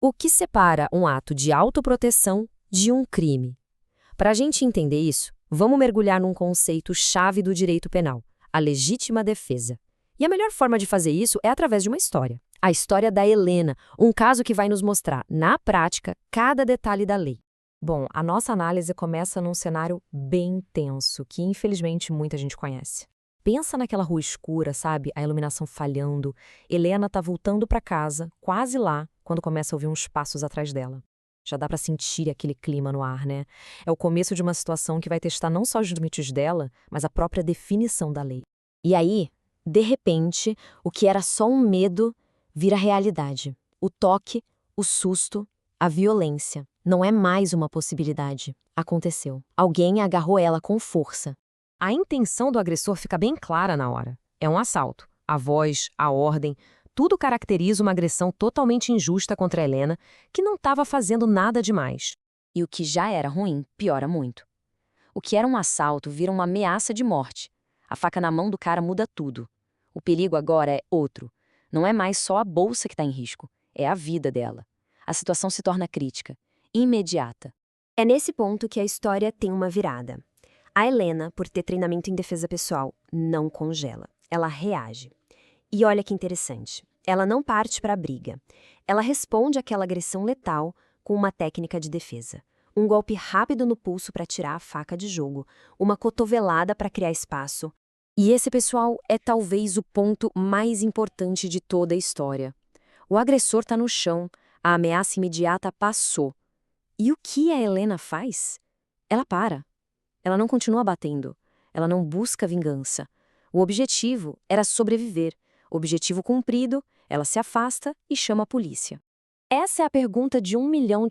O que separa um ato de autoproteção de um crime? Para a gente entender isso, vamos mergulhar num conceito-chave do direito penal, a legítima defesa. E a melhor forma de fazer isso é através de uma história. A história da Helena, um caso que vai nos mostrar, na prática, cada detalhe da lei. Bom, a nossa análise começa num cenário bem tenso, que infelizmente muita gente conhece. Pensa naquela rua escura, sabe? A iluminação falhando. Helena tá voltando para casa, quase lá, quando começa a ouvir uns passos atrás dela. Já dá para sentir aquele clima no ar, né? É o começo de uma situação que vai testar não só os limites dela, mas a própria definição da lei. E aí, de repente, o que era só um medo vira realidade. O toque, o susto, a violência. Não é mais uma possibilidade. Aconteceu. Alguém agarrou ela com força. A intenção do agressor fica bem clara na hora. É um assalto. A voz, a ordem, tudo caracteriza uma agressão totalmente injusta contra Helena, que não estava fazendo nada demais. E o que já era ruim, piora muito. O que era um assalto vira uma ameaça de morte. A faca na mão do cara muda tudo. O perigo agora é outro. Não é mais só a bolsa que está em risco, é a vida dela. A situação se torna crítica, imediata. É nesse ponto que a história tem uma virada. A Helena, por ter treinamento em defesa pessoal, não congela. Ela reage. E olha que interessante. Ela não parte para a briga. Ela responde àquela agressão letal com uma técnica de defesa. Um golpe rápido no pulso para tirar a faca de jogo. Uma cotovelada para criar espaço. E esse, pessoal, é talvez o ponto mais importante de toda a história. O agressor está no chão, a ameaça imediata passou. E o que a Helena faz? Ela para. Ela não continua batendo. Ela não busca vingança. O objetivo era sobreviver. Objetivo cumprido, ela se afasta e chama a polícia. Essa é a pergunta de $1 milhão,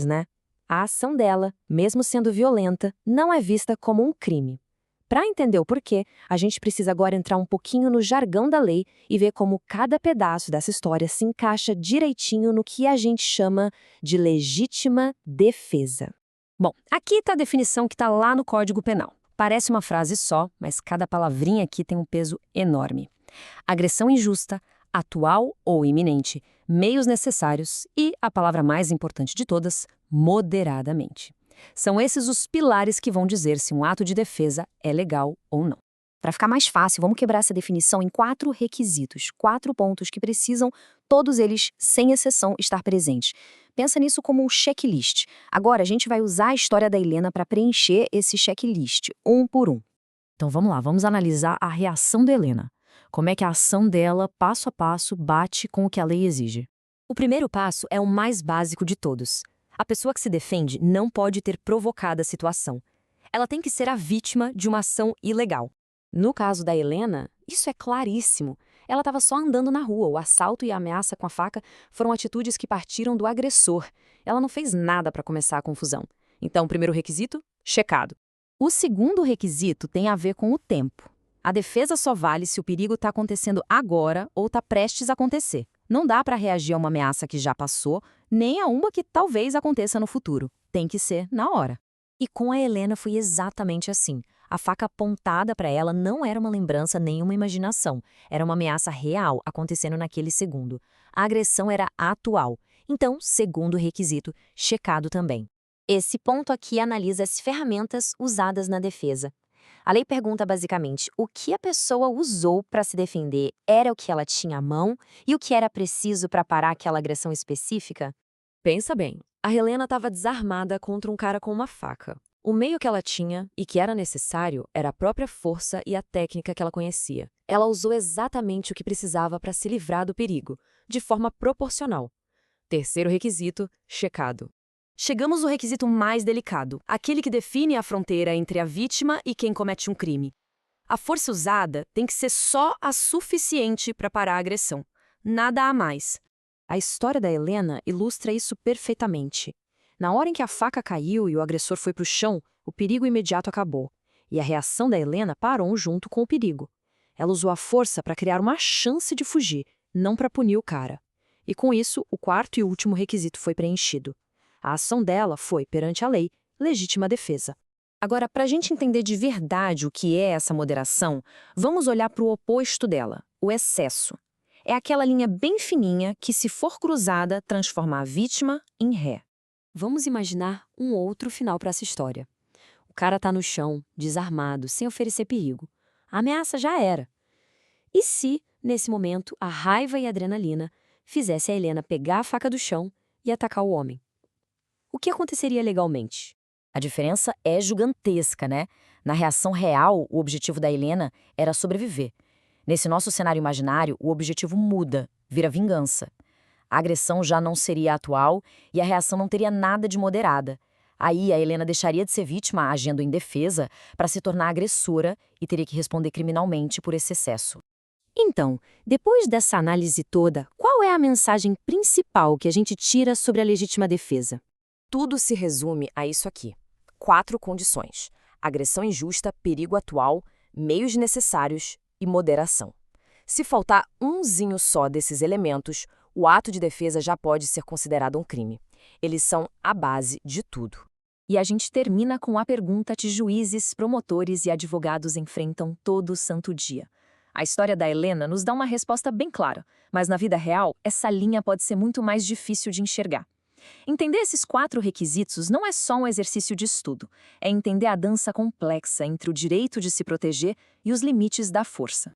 né? A ação dela, mesmo sendo violenta, não é vista como um crime. Para entender o porquê, a gente precisa agora entrar um pouquinho no jargão da lei e ver como cada pedaço dessa história se encaixa direitinho no que a gente chama de legítima defesa. Bom, aqui está a definição que está lá no Código Penal. Parece uma frase só, mas cada palavrinha aqui tem um peso enorme. Agressão injusta, atual ou iminente, meios necessários e, a palavra mais importante de todas, moderadamente. São esses os pilares que vão dizer se um ato de defesa é legal ou não. Para ficar mais fácil, vamos quebrar essa definição em 4 requisitos, 4 pontos que precisam, todos eles, sem exceção, estar presentes. Pensa nisso como um checklist. Agora, a gente vai usar a história da Helena para preencher esse checklist, um por um. Então vamos lá, vamos analisar a reação da Helena. Como é que a ação dela, passo a passo, bate com o que a lei exige. O primeiro passo é o mais básico de todos. A pessoa que se defende não pode ter provocado a situação. Ela tem que ser a vítima de uma ação ilegal. No caso da Helena, isso é claríssimo. Ela estava só andando na rua. O assalto e a ameaça com a faca foram atitudes que partiram do agressor. Ela não fez nada para começar a confusão. Então, o primeiro requisito, checado. O segundo requisito tem a ver com o tempo. A defesa só vale se o perigo está acontecendo agora ou está prestes a acontecer. Não dá para reagir a uma ameaça que já passou, nem a uma que talvez aconteça no futuro. Tem que ser na hora. E com a Helena foi exatamente assim. A faca apontada para ela não era uma lembrança nem uma imaginação. Era uma ameaça real acontecendo naquele segundo. A agressão era atual. Então, segundo requisito, checado também. Esse ponto aqui analisa as ferramentas usadas na defesa. A lei pergunta basicamente o que a pessoa usou para se defender era o que ela tinha à mão e o que era preciso para parar aquela agressão específica? Pensa bem, a Helena estava desarmada contra um cara com uma faca. O meio que ela tinha e que era necessário era a própria força e a técnica que ela conhecia. Ela usou exatamente o que precisava para se livrar do perigo, de forma proporcional. Terceiro requisito, checado. Chegamos ao requisito mais delicado, aquele que define a fronteira entre a vítima e quem comete um crime. A força usada tem que ser só a suficiente para parar a agressão. Nada a mais. A história da Helena ilustra isso perfeitamente. Na hora em que a faca caiu e o agressor foi para o chão, o perigo imediato acabou. E a reação da Helena parou junto com o perigo. Ela usou a força para criar uma chance de fugir, não para punir o cara. E com isso, o quarto e último requisito foi preenchido. A ação dela foi, perante a lei, legítima defesa. Agora, para a gente entender de verdade o que é essa moderação, vamos olhar para o oposto dela, o excesso. É aquela linha bem fininha que, se for cruzada, transforma a vítima em ré. Vamos imaginar um outro final para essa história. O cara está no chão, desarmado, sem oferecer perigo. A ameaça já era. E se, nesse momento, a raiva e a adrenalina fizesse a Helena pegar a faca do chão e atacar o homem? O que aconteceria legalmente? A diferença é gigantesca, né? Na reação real, o objetivo da Helena era sobreviver. Nesse nosso cenário imaginário, o objetivo muda, vira vingança. A agressão já não seria atual e a reação não teria nada de moderada. Aí a Helena deixaria de ser vítima agindo em defesa para se tornar agressora e teria que responder criminalmente por esse excesso. Então, depois dessa análise toda, qual é a mensagem principal que a gente tira sobre a legítima defesa? Tudo se resume a isso aqui. 4 condições: agressão injusta, perigo atual, meios necessários e moderação. Se faltar umzinho só desses elementos, o ato de defesa já pode ser considerado um crime. Eles são a base de tudo. E a gente termina com a pergunta que juízes, promotores e advogados enfrentam todo santo dia. A história da Helena nos dá uma resposta bem clara, mas na vida real, essa linha pode ser muito mais difícil de enxergar. Entender esses 4 requisitos não é só um exercício de estudo, é entender a dança complexa entre o direito de se proteger e os limites da força.